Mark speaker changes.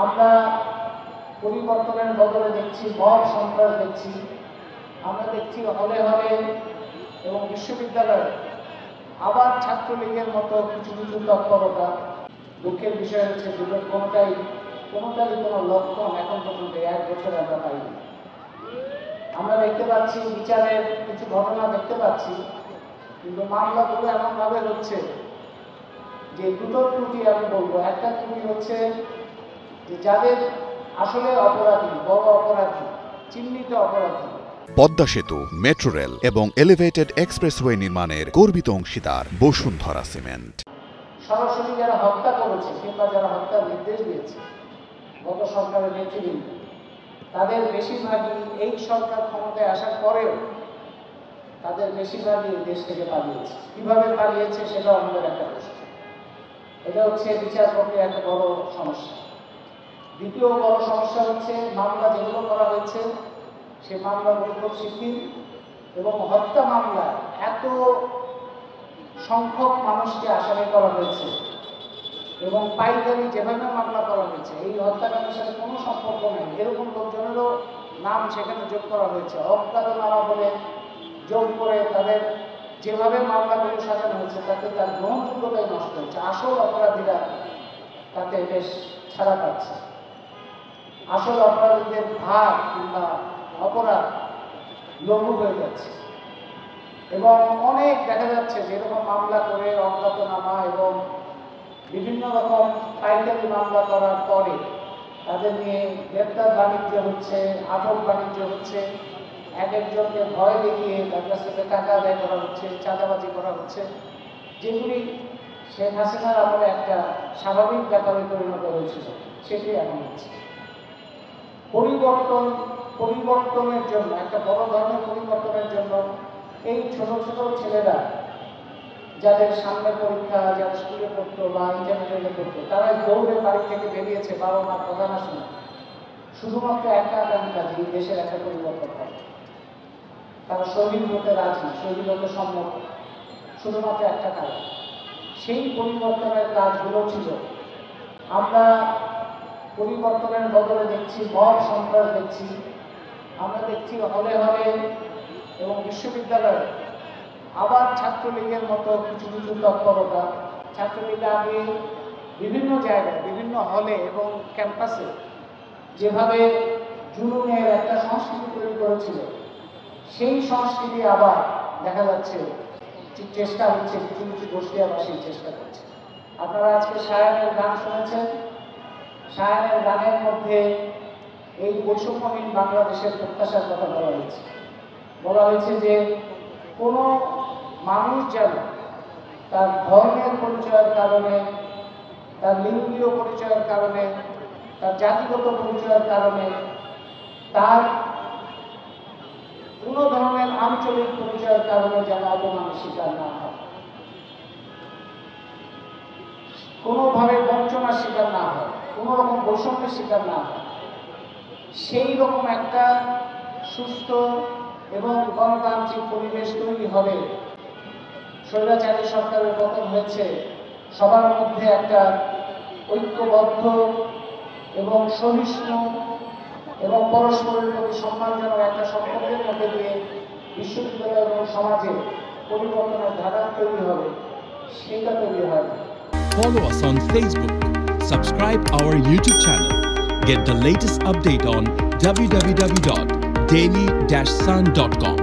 Speaker 1: আমরা পরিবর্তনের বদলে দেখছি মব সন্ত্রাস দেখছি, আমরা দেখছি হলে হলে এবং বিশ্ববিদ্যালয়ে আবার ছাত্রলীগের মতো কিছু কিছু তৎপরতা। দুঃখের বিষয় হচ্ছে দুটোর কোনোটারই কোনো লক্ষণ এখন পর্যন্ত 1 বছর আমরা পাইনি। আমরা দেখতে পাচ্ছি বিচারের কিছু ঘটনা দেখতে পাচ্ছি, কিন্তু মামলাগুলো এমনভাবে হচ্ছে যে দুটো ত্রুটি আমি বলবো। একটা ত্রুটি হচ্ছে যে যাদের আসলে অপরাধী, বড় অপরাধী, চিহ্নিত অপরাধী,
Speaker 2: পদ্মা সেতু, মেট্রো রেল এবং এলিভেটেড এক্সপ্রেসওয়ে নির্মাণের গর্বিত অংশীদার বসুন্ধরা সিমেন্ট।
Speaker 1: সরাসরি যারা হত্যা করেছে কিংবা যারা হত্যার নির্দেশ দিয়েছে গত সরকারের নেতৃবৃন্দ, তাদের বেশিরভাগই এই সরকার ক্ষমতায় আসার পরেও তাদের বেশিরভাগই দেশ থেকে পালিয়েছে। কিভাবে পালিয়েছে সেটা আমাদের একটা প্রশ্ন। এটা হচ্ছে বিচার প্রক্রিয়া একটা বড় সমস্যা। দ্বিতীয় বড় সমস্যা হচ্ছে মামলা যেগুলো করা হয়েছে সে মামলাগুলো খুব শিথিল, এবং হত্যা মামলায় এত সংখ্যক মানুষকে আসামি করা হয়েছে এবং পাইকারি যেভাবে মামলা করা হয়েছে এই হত্যাকাণ্ডের সাথে কোনো সম্পর্ক নেই এরকম লোকজনেরও নাম সেখানে যোগ করা হয়েছে। অজ্ঞাতনামা বলে যোগ করে তাদের যেভাবে মামলাগুলো সাজানো হয়েছে তাতে তার গ্রহণযোগ্যতাই নষ্ট হয়েছে। আসল অপরাধীরা তাতে বেশ ছাড়া পাচ্ছে। আসল অপরাধীদের ভাগ কিংবা অপরাধ লঘু হয়ে যাচ্ছে, এবং অনেক দেখা যাচ্ছে যে এরকম মামলা করে অজ্ঞাতনামা এবং বিভিন্ন রকম পাইকারি মামলা করার পরে তাদের নিয়ে গ্রেপ্তার বাণিজ্য হচ্ছে, আটক বাণিজ্য হচ্ছে, এক একজনকে ভয় দেখিয়ে তার কাছ থেকে টাকা আদায় করা হচ্ছে, চাঁদাবাজি করা হচ্ছে, যেগুলি শেখ হাসিনার আমলে একটা স্বাভাবিক ব্যাপারে পরিণত হয়েছিল, সেটি এখন হচ্ছে। পরিবর্তনের জন্য, একটা বড় ধরনের পরিবর্তনের জন্য এই ছোট ছোট ছেলেরা যাদের সামনে পরীক্ষা, যারা স্কুলে পড়তো বা ইন্টারমিডিয়েটে পড়তো, তারাই দৌড়ে বাড়ি থেকে বেরিয়েছে বাবা মার কথা না শুনে, শুধুমাত্র একটা আকাঙ্ক্ষা যে দেশের একটা পরিবর্তন হয়। তারা শহীদ হতে রাজি, শহীদ হতে সম্মত, শুধুমাত্র একটা কারণ। সেই পরিবর্তনের কাজগুলো ছিল আমরা পরিবর্তনের বদলে দেখছি মব সন্ত্রাস দেখছি, আমরা দেখছি হলে হলে এবং বিশ্ববিদ্যালয়ে আবার ছাত্রলীগের মতো কিছু কিছু তৎপরতা। ছাত্রলীগ আগে বিভিন্ন জায়গায়, বিভিন্ন হলে এবং ক্যাম্পাসে যেভাবে জুলুমের একটা সংস্কৃতি তৈরি করেছিল, সেই সংস্কৃতি আবার দেখা যাচ্ছে চেষ্টা হচ্ছে, কিছু কিছু গোষ্ঠী আবার সেই চেষ্টা করছে। আপনারা আজকে শায়ানের গান শুনেছেন। শায়ানের গানের মধ্যে এই বৈষম্যহীন বাংলাদেশের প্রত্যাশার কথা বলা হয়েছে যে কোনো মানুষ যেন তার ধর্মের পরিচয়ের কারণে, তার লিঙ্গীয় পরিচয়ের কারণে, তার জাতিগত পরিচয়ের কারণে, তার কোনো ধরনের আঞ্চলিক পরিচয়ের কারণে যেন অপমানের শিকার না হয়, কোনোভাবে বঞ্চনার শিকার না হয়, কোনো রকম বৈষম্যের শিকার না হয়। সেই রকম একটা সুস্থ এবং গণতান্ত্রিক পরিবেশ তৈরি হবে। স্বৈরাচারী সরকারের পতন হয়েছে, সবার মধ্যে একটা ঐক্যবদ্ধ এবং সহিষ্ণু এবং পরস্পরের প্রতি সম্মানজনক একটা সম্পর্কের মধ্যে দিয়ে বিশ্ববিদ্যালয় এবং সমাজে পরিবর্তনের ধারা তৈরি হবে, সেটা তৈরি হয় না।
Speaker 3: Follow us on Facebook, subscribe our YouTube channel, get the latest update on www.daily-sun.com.